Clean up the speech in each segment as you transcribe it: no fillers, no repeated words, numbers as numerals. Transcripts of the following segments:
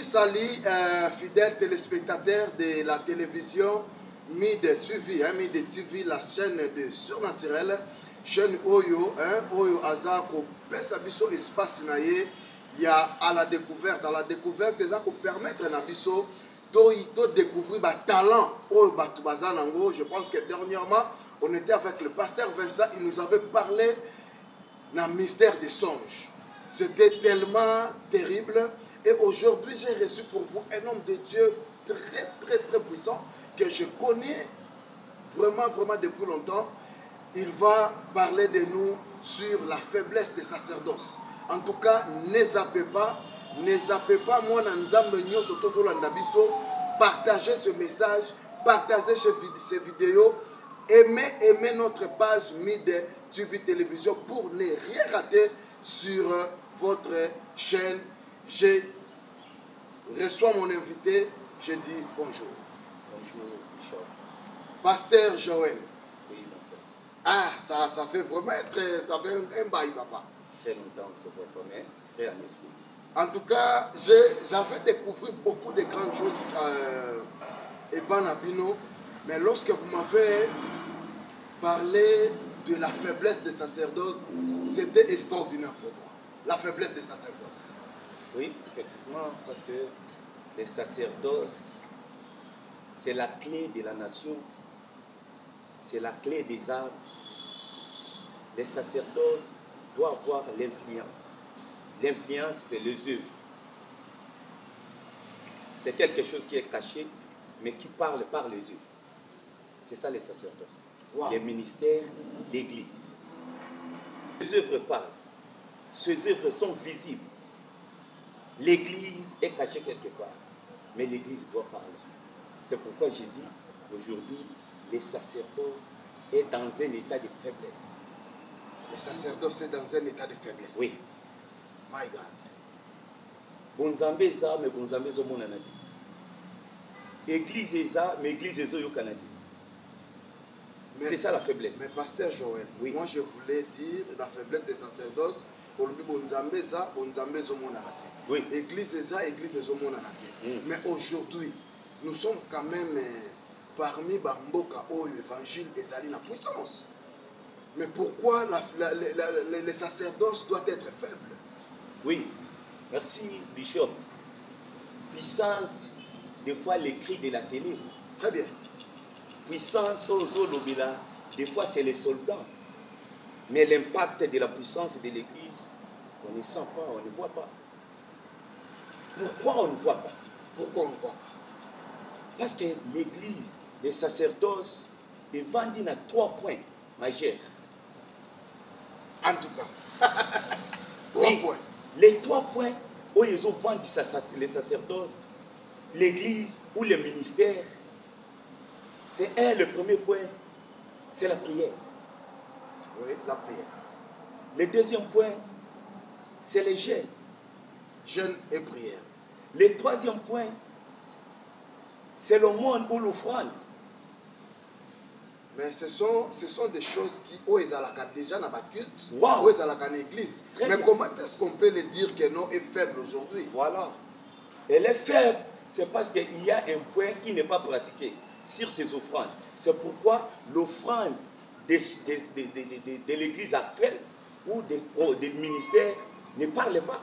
Salut, fidèles téléspectateurs de la télévision Mide TV, Mide TV, la chaîne de surnaturel, chaîne Oyo, Oyo Azako, Pesabiso espace naye, il y a à la découverte, ça pour permettre à Nabiso de découvrir le talent Oyo Batubazanango. Je pense que dernièrement, on était avec le pasteur Vincent, il nous avait parlé d'un mystère des songes. C'était tellement terrible. Et aujourd'hui, j'ai reçu pour vous un homme de Dieu très puissant que je connais vraiment depuis longtemps. Il va parler de nous sur la faiblesse des sacerdoces. En tout cas, ne zappez pas, moi, partagez ce message, partagez ces vidéos, aimez notre page Mide TV Télévision pour ne rien rater sur votre chaîne. Je reçois mon invité, je dis bonjour. Bonjour, Bishop. Pasteur Joël. Oui, mon frère. Ah, ça fait vraiment ça fait un bail, papa. Très longtemps sur votre main, très en esprit. En tout cas, j'avais découvert beaucoup de grandes choses et pas Nabino, mais lorsque vous m'avez parlé de la faiblesse des sacerdoces, c'était extraordinaire pour moi. La faiblesse des sacerdoces. Oui, effectivement, parce que les sacerdoces, c'est la clé de la nation, c'est la clé des âmes. Les sacerdoces doivent avoir l'influence. L'influence, c'est les œuvres. C'est quelque chose qui est caché, mais qui parle par les œuvres. C'est ça les sacerdoces. Wow. Les ministères, l'Église. Les œuvres parlent. Ces œuvres sont visibles. L'Église est cachée quelque part, mais l'Église doit parler. C'est pourquoi j'ai dit, aujourd'hui, les sacerdoces est dans un état de faiblesse. Les sacerdoces est dans un état de faiblesse. Oui. My God. Bonzambe eza, mais bonzambe zo mona nadi. Église eza, mais église ezo yo kanadi. C'est ça la faiblesse. Mais pasteur Joël, oui. Moi je voulais dire la faiblesse des sacerdoces. Pour le bonzambe eza, bonzambe zo mona nadi. Oui. Église eza, église ezo mona nadi. Mais aujourd'hui, nous sommes quand même parmi Bamboka où l'évangile est allé la puissance. Mais pourquoi les sacerdoces doivent être faibles? Oui, merci Bishop. Puissance, des fois les cris de la télé. Très bien. Puissance, des fois c'est les soldats. Mais l'impact de la puissance de l'Église, on ne sent pas, on ne voit pas. Pourquoi on ne voit pas? Pourquoi on ne voit pas? Parce que l'Église, les sacerdoces, est vendue à 3 points majeurs. En tout cas, 3 points. Les 3 points où ils ont vendu les sacerdoces, l'Église ou le ministère, c'est le premier point, c'est la prière. Oui, la prière. Le deuxième point, c'est les jeûnes. Jeûne et prière. Le troisième point, c'est le monde ou l'offrande. Mais ce sont des choses qui, où ils ont déjà dans la culte, wow. Où ils ont dans l'église. Mais bien. Comment est-ce qu'on peut le dire que non est faible aujourd'hui? Voilà. Elle est faible, c'est parce qu'il y a un point qui n'est pas pratiqué sur ces offrandes. C'est pourquoi l'offrande de l'église actuelle ou des ministères ne parle pas.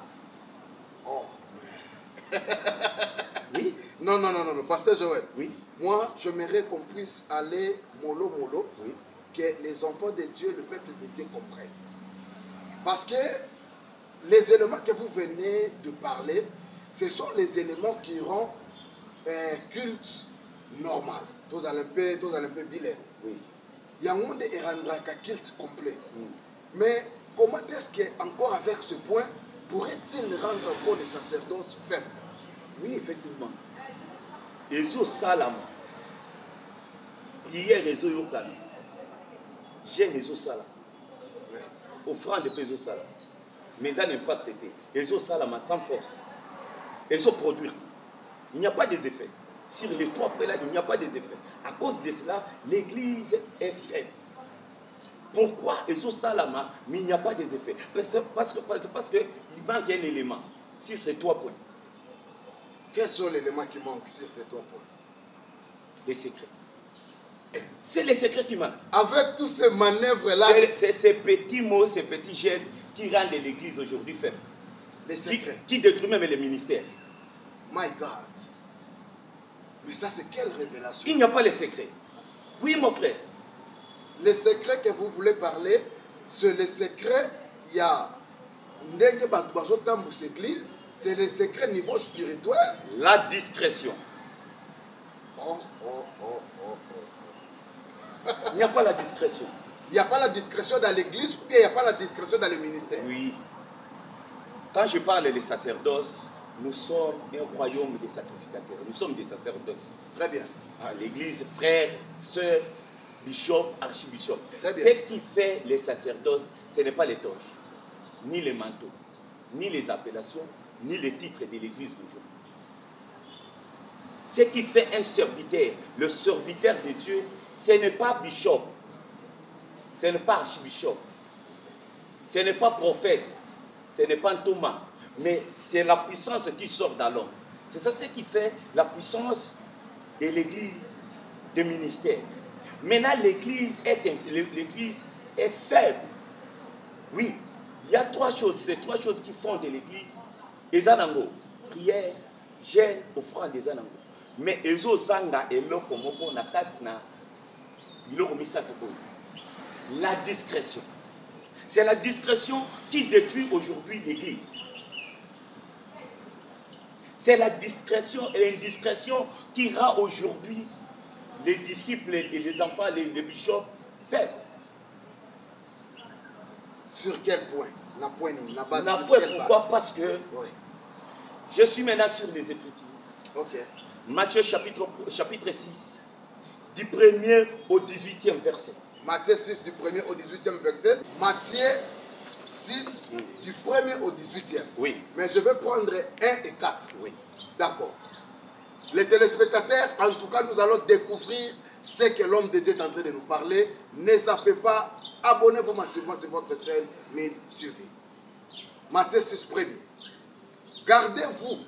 Oh. Oui. Non, Pasteur Joël. Oui. Moi, j'aimerais qu'on puisse aller mollo, oui. Que les enfants de Dieu, le peuple de Dieu comprennent. Parce que les éléments que vous venez de parler, ce sont les éléments qui rendent un culte normal. Tous allez un peu bilingue. Oui. Il y a un monde qui rendra un culte complet. Mais comment est-ce qu'encore avec ce point, pourrait-il rendre encore les sacerdoces faibles? Oui, effectivement. Ezo salama. Prière ezo yokana. Jeûne ezo salama. Offrande ezo salama. Mais ça n'impacte pas. Ezo salama sans force. Ezo produire. Il n'y a pas des effets. Sur les 3 points là, il n'y a pas des effets. À cause de cela, l'église est faible. Pourquoi ezo salama, mais il n'y a pas des effets? Parce que il manque un élément. Si c'est 3 points. Quels sont les éléments qui manquent sur ces 3 points? Les secrets. C'est les secrets qui manquent. Avec tous ces manœuvres-là, C'est ces petits mots, ces petits gestes qui rendent l'Église aujourd'hui faible. les secrets. Qui détruisent même les ministères. My God. Mais ça, c'est quelle révélation? Il n'y a pas les secrets. Oui, mon frère. Les secrets que vous voulez parler, c'est les secrets, il y a ndenge bato bazotambwisa église, c'est les secrets niveau spirituel. La discrétion. Oh. Il n'y a pas la discrétion. Il n'y a pas la discrétion dans l'église ou bien il n'y a pas la discrétion dans le ministère? Oui. Quand je parle des sacerdoces, nous sommes un royaume des sacrificateurs. Nous sommes des sacerdoces. Très bien. L'église, frères, sœurs, bishop, archibishop. Très bien. Ce qui fait les sacerdoces, ce n'est pas les torches, ni les manteaux, ni les appellations, ni les titres de l'église d'aujourd'hui. Ce qui fait un serviteur, le serviteur de Dieu, ce n'est pas bishop, ce n'est pas archibishop, ce n'est pas prophète, ce n'est pas Thomas, mais c'est la puissance qui sort dans l'homme. C'est ça ce qui fait la puissance de l'église, de ministère. Maintenant, l'église est faible. Oui, il y a 3 choses, c'est 3 choses qui font de l'église. Ezanango, prière, jeûne, offrande des anango. Mais ezo sanga eloko moko na katina biloko misato ko. La discrétion. C'est la discrétion qui détruit aujourd'hui l'église. C'est la discrétion et l'indiscrétion qui rend aujourd'hui les disciples et les enfants, les bishops faibles. Sur quel point? La point, la base. Pourquoi? Parce que oui. Je suis maintenant sur les Écritures. Ok. Matthieu chapitre 6, du 1er au 18e verset. Matthieu 6 du 1er au 18e verset. Matthieu 6 du 1er au 18e. Oui. Mais je vais prendre 1 et 4. Oui. D'accord. Les téléspectateurs, en tout cas, nous allons découvrir ce que l'homme de Dieu est en train de nous parler. Ne zappez pas, abonnez-vous massivement sur votre chaîne Mid TV. Matthieu 6 1er. Gardez-vous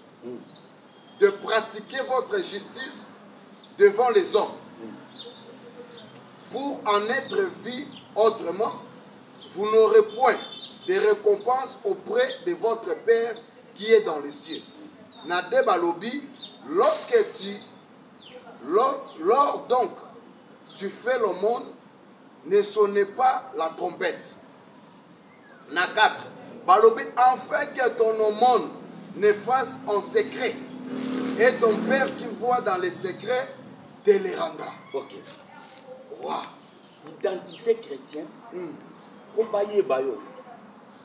de pratiquer votre justice devant les hommes pour en être vu autrement. Vous n'aurez point de récompense auprès de votre Père qui est dans les cieux. Nade balobi, lorsque lors donc tu fais le monde, ne sonnez pas la trompette. Na 4. Balobi, afin que ton aumône ne fasse en secret, et ton Père qui voit dans les secrets te les rendra. Ok. Wow. Identité chrétienne,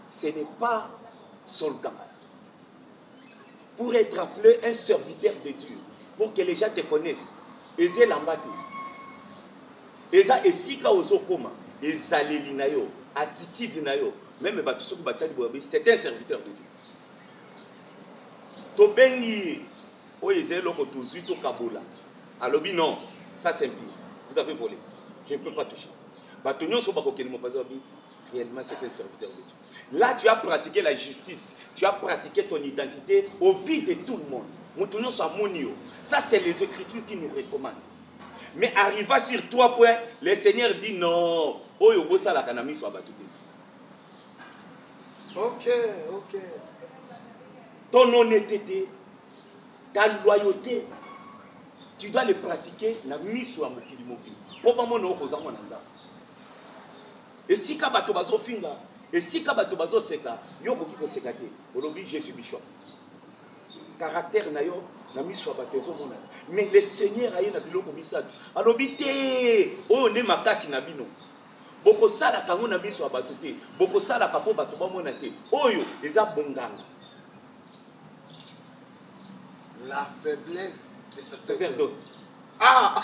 ce n'est pas soldat. Pour être appelé un serviteur de Dieu, pour que les gens te connaissent, Eze Lambati, Eza Esika Ozokoma, Ezaleli Nayo, attitude Nayo, même Batusoko Batali Boabi, c'est un serviteur de Dieu. Tobengi, Oeze Loko Tuzuito Kabola, Alobi non, ça c'est impie, vous avez volé, je ne peux pas toucher. Batonio Sobako Kelimo Pazobi, réellement c'est un serviteur de Dieu. Là, tu as pratiqué la justice, tu as pratiqué ton identité au vu de tout le monde. Ça, c'est les Écritures qui nous recommandent. Mais arriva sur 3 points, le Seigneur dit non. Ok. Ton honnêteté, ta loyauté, tu dois les pratiquer na miso ya mokili mokili. Po ba mona okozango na nzambe. Esika bato bazofinga, esika bato bazoseka, yo koki koseka te. Olobi je suis bishop. Caractère na yo na miso ya bato ezomona. Mais le Seigneur aye na biloko misato. Alobi te, oyo nde makasi na bino. Bokosala kango na miso ya bato te. Bokosala kapo bato bamona te. Oyo eza bonganga. La faiblesse des sacerdoce. Ah.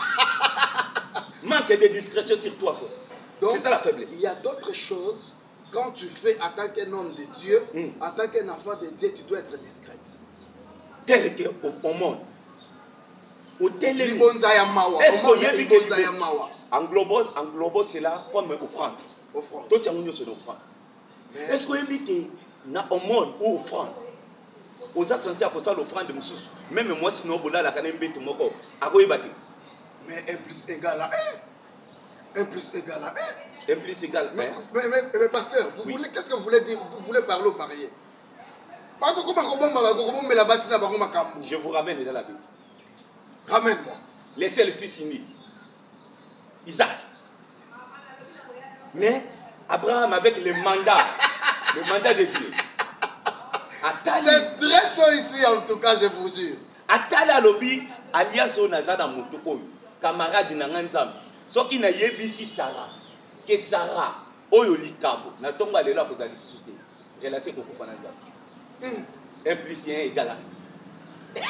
Manque de discrétion sur toi. C'est ça la faiblesse. Il y a d'autres choses. Quand tu fais en tant qu'un homme de Dieu, en tant qu'un enfant de Dieu, tu dois être discrète. Tel qu'au monde. Au tel englobo cela comme offrande. Toi tu as une offrande. Est-ce que tu as au monde ou offrande? aux censés à cause de l'offrande de Moussous. Même moi, sinon, Bola, la canne mbete moko. À quoi il mais 1 plus égale à 1. 1 plus égale à 1. 1 plus égale à 1. Mais pasteur, vous voulez, qu'est-ce que vous voulez dire? Vous voulez parler au parier? Je vous ramène dans la Bible. Ramène-moi. Laissez le fils unique. Isaac. Mais Abraham avec le mandat de Dieu. C'est très chaud ici en tout cas, je vous jure. Atala lobi alias Onazada Moutoukoy, camarade Nanganzam. Ce qui n'a yébisi Sarah, que Sarah, Oyo Likabo, n'a tomba de là pour aller soutenir. J'ai laissé beaucoup de Fananzam. 1 plus 1 égale à 1.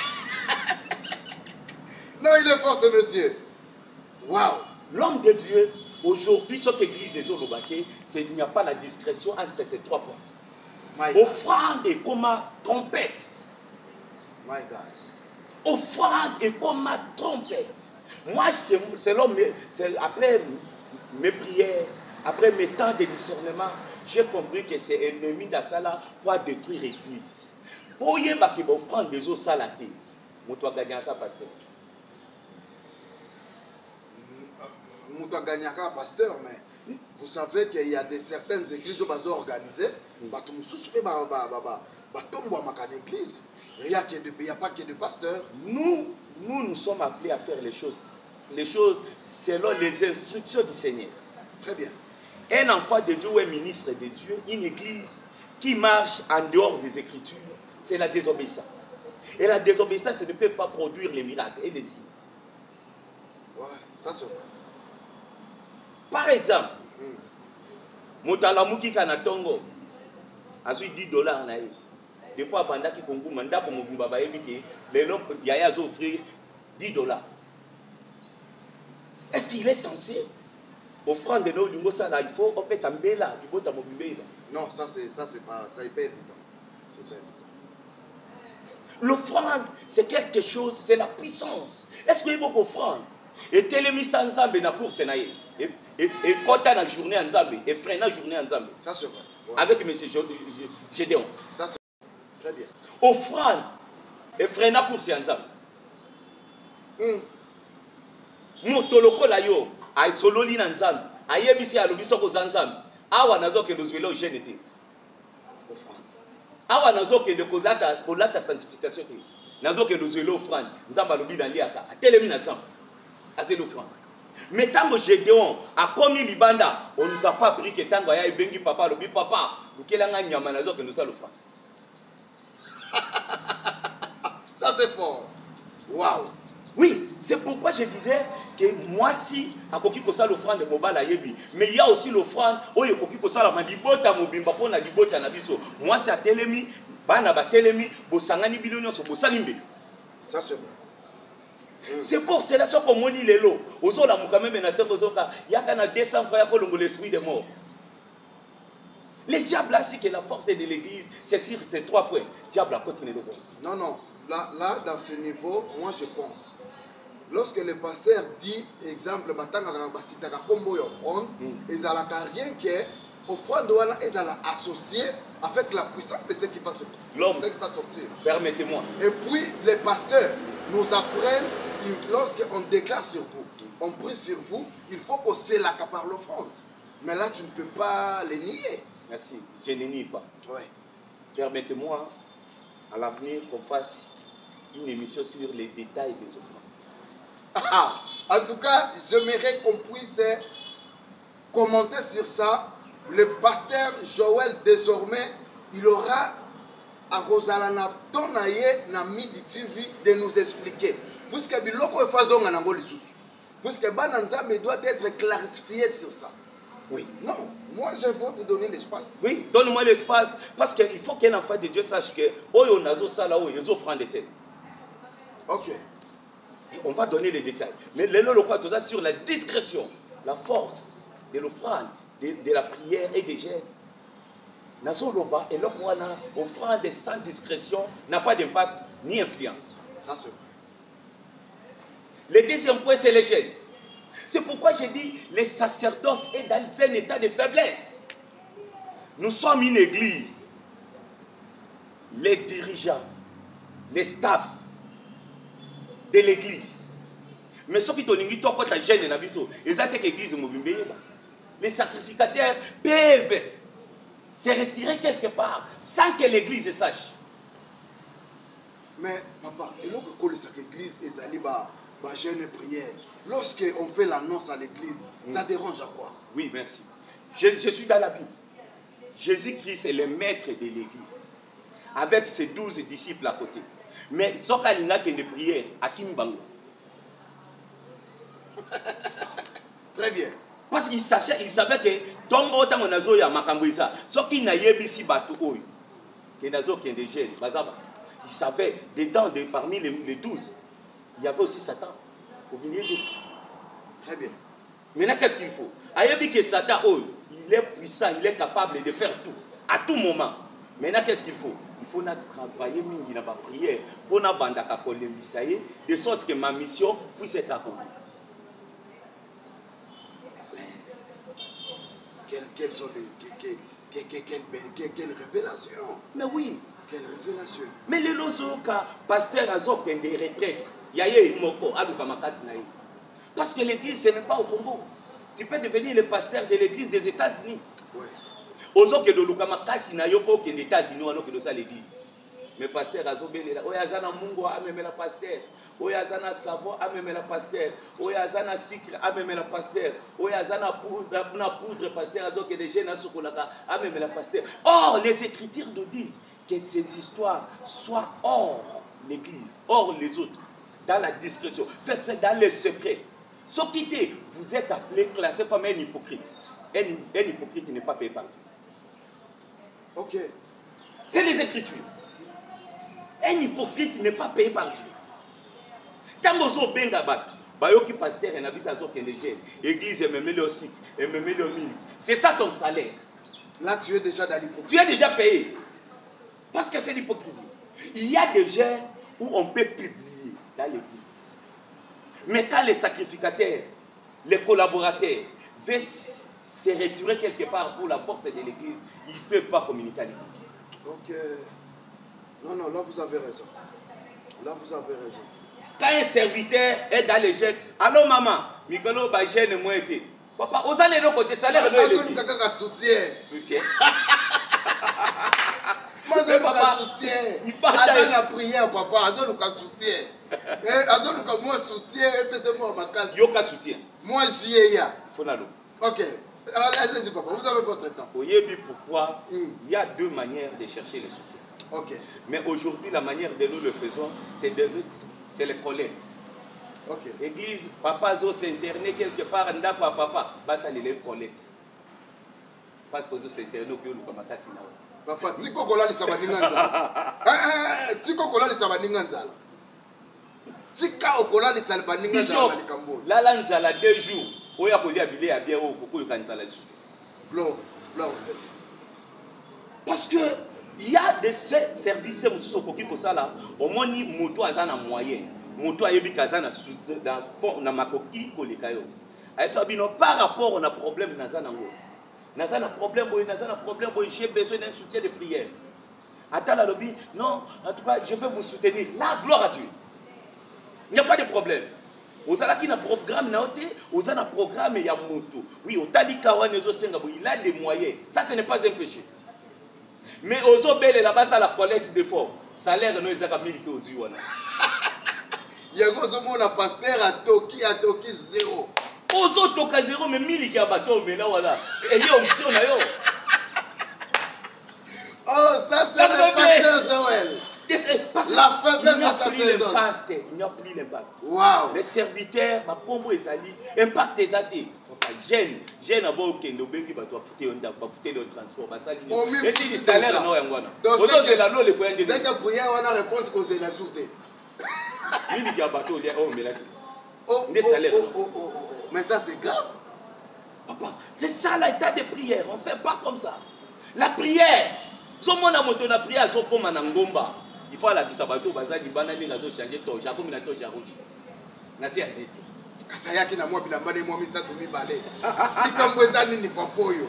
Non, il est fort ce monsieur. Waouh. L'homme de Dieu, aujourd'hui, ce qu'Église des Olobaké, c'est qu'il n'y a pas la discrétion entre ces 3 points. Offrande et comme trompette. My God. Offrande et comme trompette. Moi, c'est l'homme, après mes prières, après mes temps de discernement, j'ai compris que c'est ennemi d'Assala pour détruire l'église. Pour y avoir une offrande des eaux salatées, je vais gagner un pasteur. Je vais gagner un pasteur, mais vous savez qu'il y a certaines églises qui sont organisées. Il n'y a pas que de pasteurs. Nous sommes appelés à faire les choses selon les instructions du Seigneur. Très bien. Un enfant de Dieu ou un ministre de Dieu, une église qui marche en dehors des Écritures, c'est la désobéissance. Et la désobéissance ne peut pas produire les miracles et les signes. Ouais, ça c'est vrai. Par exemple, Motalamuki Kanatongo a su $10 en Aïe. Des fois, pendant qu'il concourt, mandat pour mon baba éviter, les gens y offrir $10. Est-ce qu'il est censé offrande de nos lingos ça là, il faut en fait tamber là, il faut tamber là. Non, ça c'est pas évident. L'offrande, c'est quelque chose, c'est la puissance. Est-ce qu'il y a beaucoup d'offrande? Et télémis sans Zambé na course naïe. Et quand on a la journée en Zambé, et freine la journée en Zambé. Ça c'est vrai. Ouais. Avec M. Gédéon. Ça c'est très bien. Offrande et freine la course en Zambé. Motoloko la yo, a isololi na Zambé. A yebisi a lobiso ko Zambé. Awa nazo ke dozwelo genete. Offrande. Awa nazo ke de kolata sanctification te. Nazo ke dozwelo offrande. Nzamba lobi na liaka. A telemi na Zambé. C'est l'offrande. Mais tant que Gédéon a commis Libanda, on ne nous a pas pris que tant qu'il y a bengi papa, le papa, nous kelanga nyamanazo que nous a l'offrande. Ça c'est fort. Waouh. Oui, c'est pourquoi je disais que moi si à koki ko sa l'offrande de mobala yebi, mais il y a aussi l'offrande oyo koki ko sa la malibota mobimba pona libota na biso. Moi c'est à telemi, bana ba telemi, bo sangani bilonyo so bo salimbe. Ça c'est vrai. C'est pour cela que comme on lit les lots, aux autres, quand même, il y a 200 frères pour l'esprit des morts. Le diable a dit que la force de l'église, c'est sur ces 3 points. Le diable a continué de voir. Non, non. Là, dans ce niveau, moi je pense. Lorsque le pasteur dit, exemple, ils n'ont rien que offrande est associé avec la puissance de ce qui va sortir. L'homme, permettez-moi. Et puis, les pasteurs nous apprennent, lorsqu'on déclare sur vous, on prie sur vous, il faut qu'on s'accapare l'offrande. Mais là, tu ne peux pas les nier. Merci, je ne nie pas. Ouais. Permettez-moi, à l'avenir, qu'on fasse une émission sur les détails des offrandes. En tout cas, j'aimerais qu'on puisse commenter sur ça. Le pasteur Joël, désormais, il aura à Rosalana Tonaye na Midi TV de nous expliquer. Puisque biloko e faisons en Angola sous. Puisque Bananzame doit être clarifié sur ça. Oui. Non, moi je veux vous donner l'espace. Oui, donne-moi l'espace. Parce qu'il faut qu'un enfant de Dieu sache que Oyo Nazo Sala Oyo, ils offrent des têtes. Ok. On va donner les détails. Mais le local, tout ça sur la discrétion, la force de l'offrande, de la prière et des gènes. Nazo Loba et l'offrande, offrande sans discrétion, n'a pas d'impact ni influence. Ça c'est vrai. Le deuxième point, c'est les gènes. C'est pourquoi j'ai dit les sacerdoce est dans un état de faiblesse. Nous sommes une église. Les dirigeants, les staffs de l'église. Mais ceux qui t'ont dit toi quand ta gêne na biso, exactement que l'église mobimbe. Les sacrificateurs peuvent se retirer quelque part sans que l'église sache. Mais papa, et là que l'église est allée jeûne prière. Lorsqu'on fait l'annonce à l'église, ça dérange à quoi? Oui, merci. Je suis dans la Bible. Jésus-Christ est le maître de l'église. Avec ses 12 disciples à côté. Mais ce qu'il n'a qu'une prière, à qui m'bango? Très bien. Parce qu'il savait que tombo autant on a zo ya makambuisa. Ce qui n'a yebisi batu oy. Que nazo qui est des jeunes, bazaba. Il savait dedans parmi les 12, il y avait aussi Satan au milieu d'eux. Très bien. Maintenant qu'est-ce qu'il faut? Ayebi que Satan oy, il est puissant, il est capable de faire tout à tout moment. Maintenant qu'est-ce qu'il faut? Il faut travailler mingi na ba prière pour na bandaka kolembisa ye de sorte que ma mission puisse être accomplie. Quelle révélation. Mais oui. Quelle révélation. Mais les lozoka, pasteur Azok des retraites, yaye moko aluka makasi na ye. Parce que l'église ce n'est pas au Congo. Tu peux devenir le pasteur de l'église des États-Unis. Ouais. Ozo ke do luka makasi na yo ko ke les États-Unis wano ke do sa l'église. Mais pasteur azobelela, oyazana mungu amemela pasteur. Oyazana savon amemela pasteur. Oyazana sucre amemela pasteur. Oyazana poudre pasteur azo ke des jeunes asukolaka amemela pasteur. Or les écritures nous disent que ces histoires soient hors l'église, hors les autres, dans la discrétion. Faites ça dans le secret. Sauf que vous êtes appelé, classé comme un hypocrite. Un hypocrite n'est pas payé par Dieu. Ok. C'est les Écritures. Un hypocrite n'est pas payé par Dieu. Quand vous avez benga bat, bayoki pasteur et nabi sazo kende jeune, église et même le cycle, et même le mille. C'est ça ton salaire. Là tu es déjà dans l'hypocrisie. Tu es déjà payé. Parce que c'est l'hypocrisie. Il y a des gens où on peut publier dans l'église. Mais quand les sacrificateurs, les collaborateurs veulent se retirer quelque part pour la force de l'église, ils ne peuvent pas communiquer à l'église. Donc, non, là vous avez raison. Là vous avez raison. Quand un serviteur est dans les jeunes, allô maman, Mikolo, bah jeune moi été. Papa, aux allez de côté salaire de l'église. Soutien. Moi, je le soutien. Il parle la prière, papa. Je le soutien. Moi, soutien. Yoka soutien. Moi, j'y ai. Fonalo. Ok. Allez-y, papa. Vous avez votre temps. Voyez pourquoi il y a deux manières de chercher le soutien. Ok. Mais aujourd'hui, la manière de nous le faisons, c'est les collectes. Ok. Église, papa zo s'interner quelque part, ndako à papa, bah ça les collecte. Parce que zo s'interner au Kyoto Kamakasi na. Papa, tiko kola lisaba ninganza. Tiko kola lisaba ninganza. Tika okola lisaba ninganza na likambo. La lanzala 2 jours. Oya kolia bilé ya bien o koko yo kanzala dessus. Blanc, parce que il y a des services mususu koki kosala, au moins ni moto azana moyen. Moto ayebi kazana dans fond na makoki koleka yo. Ayebi bino par rapport on a problème nazana ngo. Nazana problème boy, j'ai besoin d'un soutien de prière. Attends la lobby, non, en tout cas, je vais vous soutenir. La gloire à Dieu. Il n'y a pas de problème. Aux alaki na programme na oté, aux ana programme ya moto. Oui, au talika nezo senga bo, il a des moyens. Ça ce n'est pas un péché. Mais aux obele là-bas ça la collecte de fonds. Salaire no ezaka milité aux wana. Yango zo mona pasteur à Toki zéro. Ozo toka zéro mais miliki ya bateau mais là voilà. Et yo mission na yo. Oh, ça c'est le pasteur Joël. La faiblesse de sacerdoce. Il n'y a plus l'impact. Wow. Les serviteurs, ma combo et sali, impact des athées. Jeune avant que nous bengi bato afute on da afute le transport basali. Et si le salaire no yangwana. Ozo de la no le point de. C'est que prière on a réponse qu'on s'est ajouté. Miliki ya bateau là oh mais là. Oh, mais ça c'est grave. Papa, c'est ça l'état de prière. On ne fait pas comme ça. La prière, si on a monté la prière, si on a ngomba, il faut la kisabato, bazali, banani, nazo changer to, jacob na to jarouji. Nasi aziti. Kasayaki na moi bilambane moi misatu mibale. Ikambweza nini papoyo.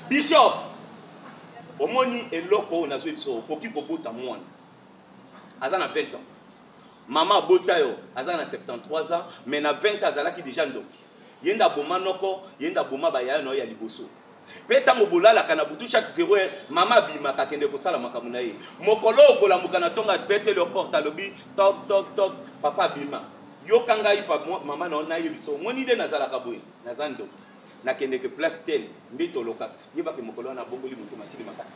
Bishop, omoni eloko nazo biso, koki kobota mwana. Azana 20 ans. Maman Botayo, Azan a 73 ans, mais na 20 ans, Azala qui déjà ndoki. Yenda boma noko, yenda boma baya no ya liboso. Peta mobola la kanabutu chaque 0 heure, maman bima kakende ko sala makamuna ye. Mokolo ko la mukana tonga pete le porte alobi, toc toc toc, papa bima. Yo kanga ipa maman na ona yebiso. Moni de nazala kaboy, nazando. Na kende ke place tel, mbito loka. Yeba ke mokolo na bongoli mutu masili makasi.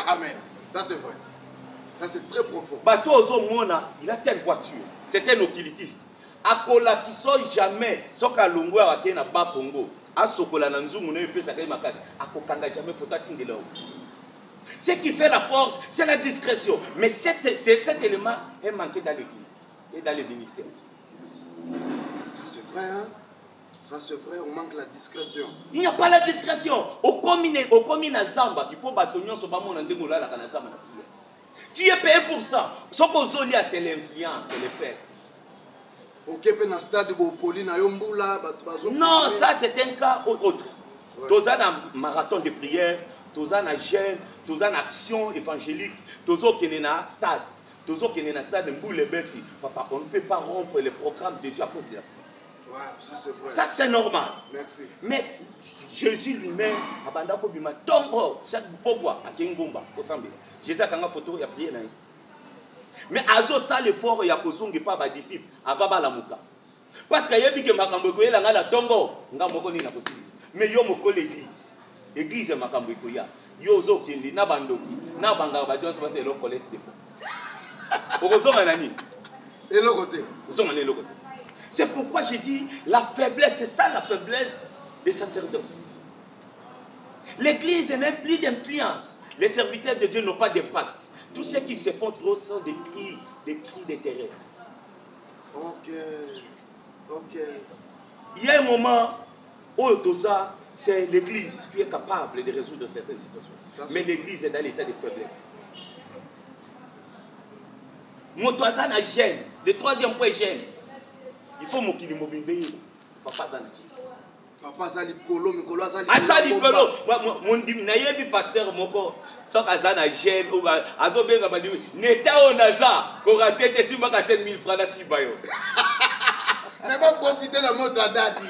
Amen. Ça c'est vrai. Ça c'est très profond. Bateau Ozo Mona, il a telle voiture. C'est un occultiste. Akola qui sort jamais. Soka Lungu a na ba Congo. A Sokola Nanzungu ne peut s'accueillir ma case. Akokanga jamais faut t'atteindre là. Ce qui fait la force, c'est la discrétion. Mais cet élément est manqué dans l'église et dans les ministères. Ça c'est vrai, hein? Ça c'est vrai, on manque la discrétion. Il n'y a pas la discrétion. Au commun à Zamba, il faut bâtonner sur Bamon en dégola la Kanazamba. Tu es payé pour ça. Ce qu'on zolia, c'est l'influence, c'est le fait. Non, ça c'est un cas autre. Tous un marathon de prière, tous un jeûne, tous un action évangélique, tous qui est dans stade, tous qui est dans stade de Beti. Papa, on ne peut pas rompre le programme de Dieu à cause de la prière. Ouais, ça c'est vrai. Ça c'est normal. Merci. Mais Jésus lui-même, abanda ko bima tongo chaque pogwa akengomba kosambe. Jésus akanga photo ya prière na. Mais azo ça l'effort ya kozongi pa ba disciple avaba la muka. Parce que yebi ke makambo ko yela ngala tongo ngamoko ni na kosilisa. Mais yo moko l'église. Église makambo ko ya. Yo zo kendi na bandoki na banga ba jonse ba se lo collecte de fonds. Okozonga nani? Et l'autre côté. Ozonga ne l'autre côté. C'est pourquoi j'ai dit la faiblesse, c'est ça la faiblesse des sacerdoces. L'église n'a plus d'influence. Les serviteurs de Dieu n'ont pas d'impact. Tous ceux qui se font trop sont des cris de terreur. Ok. Ok. Il y a un moment où tout ça, c'est l'église qui est capable de résoudre certaines situations. Mais l'église est dans l'état de faiblesse. Motoazan a gêne. Le troisième point gêne. Il faut mokili mobimbe papa zanaki papa zali kolo mikolo azali kolo mon dim na yebi pasteur moko soka zana gel ou azo benga bandi neta onaza ko ratete simba ka 5000 francs na sibayo mais bon profiter la moto dadi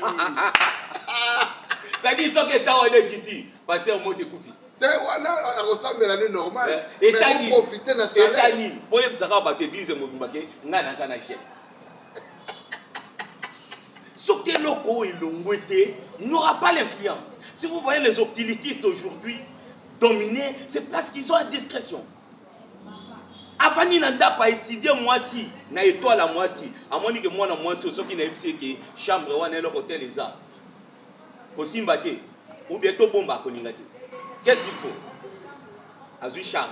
ça dit soka ta one kiti pasteur moti kufi te wana ressemble à normal mais bon profiter na salaire etani boye bisaka ba église mobimba ke ngana zana gel. Ce que il n'aura pas l'influence. Si vous voyez les occultistes aujourd'hui dominés, c'est parce qu'ils ont la discrétion. Avant n'a pas étudié moi si, na étoile à moi si, à moins que moi na moi si, ceux qui n'aiment pas que chambre ou un hôtel les arts. Aussi mbaké, ou bientôt bomba à Koningate. Qu'est-ce qu'il faut? Azui charge.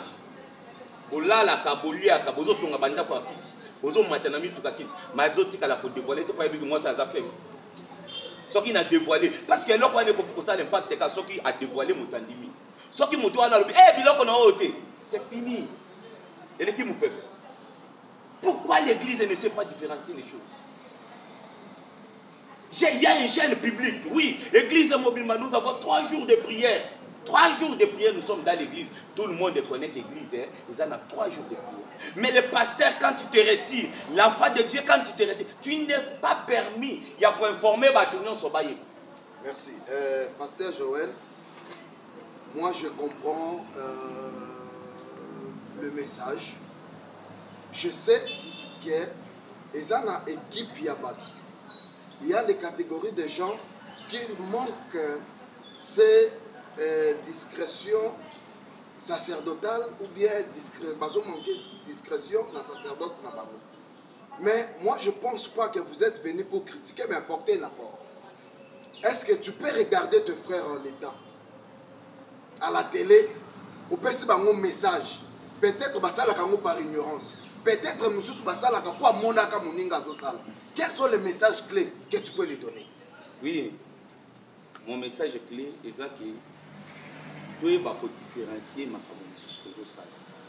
Ola la kaboli à kabozo tonga banda kwa kisi. Ozo matanami tout kakis, mais ils ont la dévoiler, tu peux moi ça a fait. Ce qui n'a dévoilé, parce que là, on est pour ça l'impact, c'est ce qui a dévoilé mon tandimi. Ce qui m'a dit, eh, biloko na ôté, c'est fini. Et les qui me peuvent. Pourquoi l'église ne sait pas différencier les choses? Il y a un gêne public, oui. L'église mobile, nous avons 3 jours de prière. 3 jours de prière, nous sommes dans l'église. Tout le monde connaît l'église, hein? Ils en ont 3 jours de prière. Mais le pasteur, quand tu te retires, l'enfant de Dieu, quand tu te retires, tu n'es pas permis. Il y a pour informer Batounon Sobaye. Merci. Pasteur Joël, moi je comprends le message. Je sais que ils ont une équipe il y a des catégories de gens qui manquent ces discrétion sacerdotale ou bien discrétion dans la sacerdoce. Mais moi je ne pense pas que vous êtes venu pour critiquer mais apporter un apport. Est-ce que tu peux regarder tes frères en état à la télé ou peut-être un message peut-être par ignorance peut-être quels sont les messages clés que tu peux lui donner? Oui, mon message clé est ça que tu vas différencier ma communauté.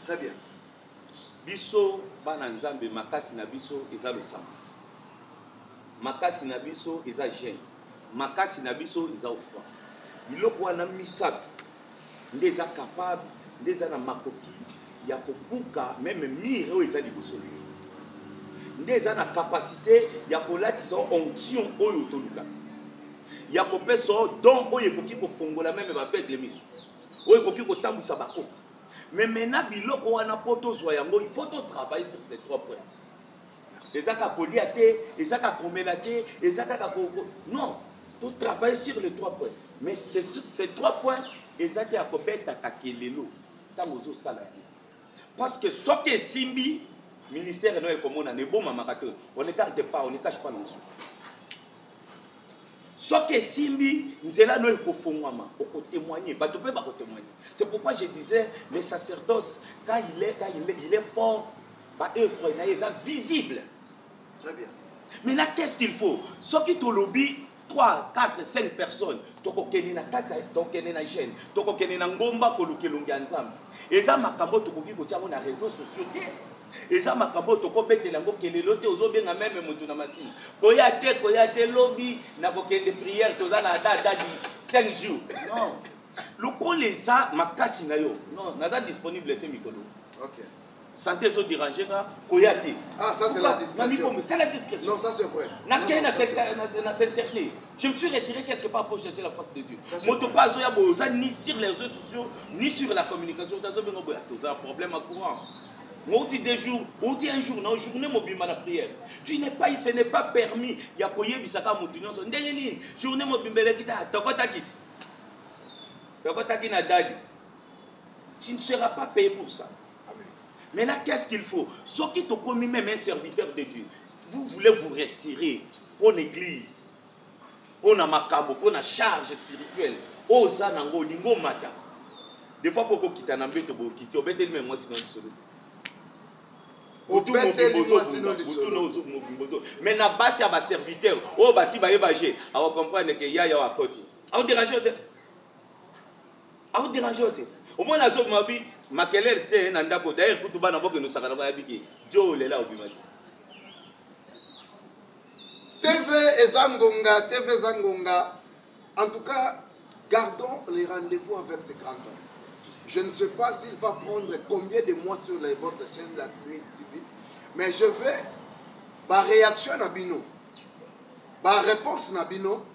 Très bien. Biso bananzambe makasi na biso eza losamba. Makasi na biso eza gêne. Makasi na biso eza offrande. Biloko wana misato ndeza capable ndeza na makoki ya kobuka même mire oyo eza liboso. nde eza na capacité ya kolatisa onction oyo toluka ya kopesa don oyo ekoki kofongola meme baveugle miso oyo ekoki kotambwisa bakoka mais maintenant biloko wana mpo tozwa yango il faut totravailler sur ces 3 points eza kaka kolia te eza kaka komela te eza kaka non totravailler sur les 3 points mais ces 3 points eza te ya kobetaka kelelo ntango ozosala ye parce que soki esimbi ministère no ekomona nebomamaka te on ne tarde pas on ne cache pas nosu soki esimbi nzela no ekofongwama okotémoigner bato mpe bakotémoigner c'est pourquoi je disais le sacerdoce quand il est fort baœuvre na ye eza visible. Très bien. Maintenant qu'est-ce qu'il faut soki tolobi 3, 4, 5 personnes tokokende na kati tokende na jeune tokokende na ngomba kolukelongi ya nzambe eza makambo tokoki kotia na réseaux sociaux te eza makambo tokobetela yango kelelo te ozobenga meme motu na masini koya te lobi na kokende prière toza na data di 5 jours non lokola eza makasi na yo non naza disponible te mikolo. Ok. Santé so déranger nga koya te. Ah, ça c'est la discrétion. C'est la discrétion. Non, ça c'est vrai. Na s'interner. Je me suis retiré quelque part pour chercher la face de Dieu. Moto pas zoya boza ni sur les réseaux sociaux ni sur la communication. Tazo bengo boya toza problème à courant. Moti des jours, moti un jour, na journée mobima na prière. Tu n'es pas, ce n'est pas permis. Ya koye bisaka motu nyonso. Ndenge nini? Journée mobimbele kita tokota kiti. Tokota kina dadi. Tu ne seras pas payé pour ça. Maintenant, qu'est-ce qu'il faut? Ce qui te commis même un serviteur de Dieu, vous voulez vous retirer pour l'église, pour la makambo, pour la charge spirituelle, aux anango, lingo mata. Des fois, pour quitter un ambet, pour quitter, on bête même moi sinon solo. Mais na base à ma serviteur, oh basi ba évager, on va comprendre que ya à côté. On dérange on dérange au moins la zone mabi makelele te na ndako d'ailleurs kutuba na boke no sakana ba biki jo lela obimaki TV Zangonga. En tout cas, gardons les rendez-vous avec ce grand homme. Je ne sais pas s'il va prendre combien de mois sur votre chaîne la Nuit TV, mais je vais ma réaction na bino, ma réponse na bino,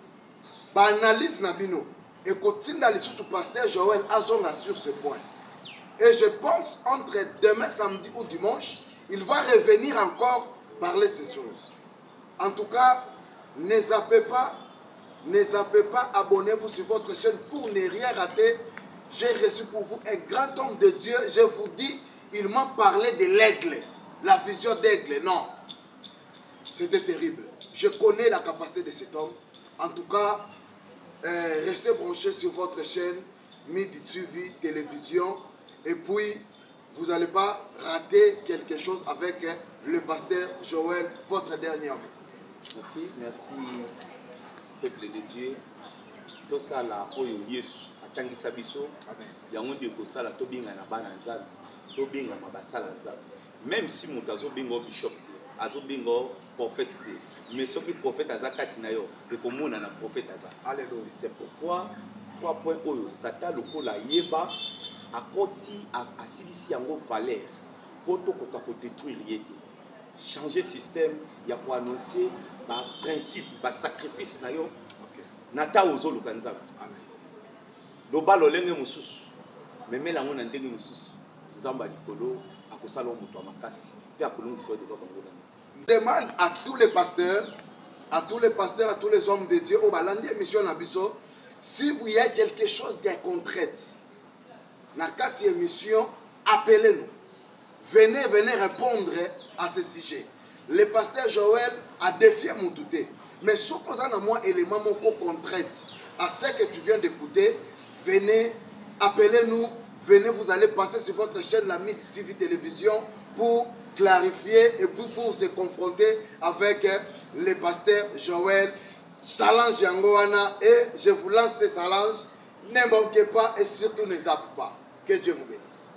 ma analyse na bino. Et continue d'aller sur le pasteur Joël Azonga sur ce point. Et je pense entre demain, samedi ou dimanche, il va revenir encore parler ces choses. En tout cas, ne zappez pas, abonnez-vous sur votre chaîne pour ne rien rater. J'ai reçu pour vous un grand homme de Dieu. Je vous dis, il m'a parlé de l'aigle, la vision d'aigle. Non, c'était terrible. Je connais la capacité de cet homme. En tout cas, restez branchés sur votre chaîne Midi TV Télévision et puis vous n'allez pas rater quelque chose avec le pasteur Joël, votre dernier homme. Merci peuple de Dieu. Tout ça là, oyo Yesu atangisa biso. Yango nde ko sala to binga na bana nzambe, to binga mabasala nzambe. Même si moto azobenga bishop te, azobenga prophète te. Mais ce qui prophète à Zakati nayo, et comme on a un prophète à Zakati. Alléluia. C'est pourquoi 3 points oyo Satan lokola yeba a koti a silisi yango valeur poto koka ko détruire yete. Changer système, ya ko annoncer ba principe, ba sacrifice nayo. Nata ozo lukanza. Amen. Do balo lenge mususu. Memela ngona ndenge mususu. Nzamba likolo akosala mutu makasi. Pe akolongisa de ko ngona. Demande à tous les pasteurs, à tous les hommes de Dieu, au balandi émission Nabiso, si vous y a quelque chose qui est concrète, dans cette émission, appelez-nous. Venez répondre à ce sujet. Le pasteur Joël a défié mon douté. Mais ce qu'on a moi élément concret à ce que tu viens d'écouter, venez, appelez-nous, venez, vous allez passer sur votre chaîne la Midi TV Télévision pour clarifier et puis pour se confronter avec le pasteur Joël. Challenge Yangoana et je vous lance ce challenge. Ne manquez pas et surtout ne zappez pas. Que Dieu vous bénisse.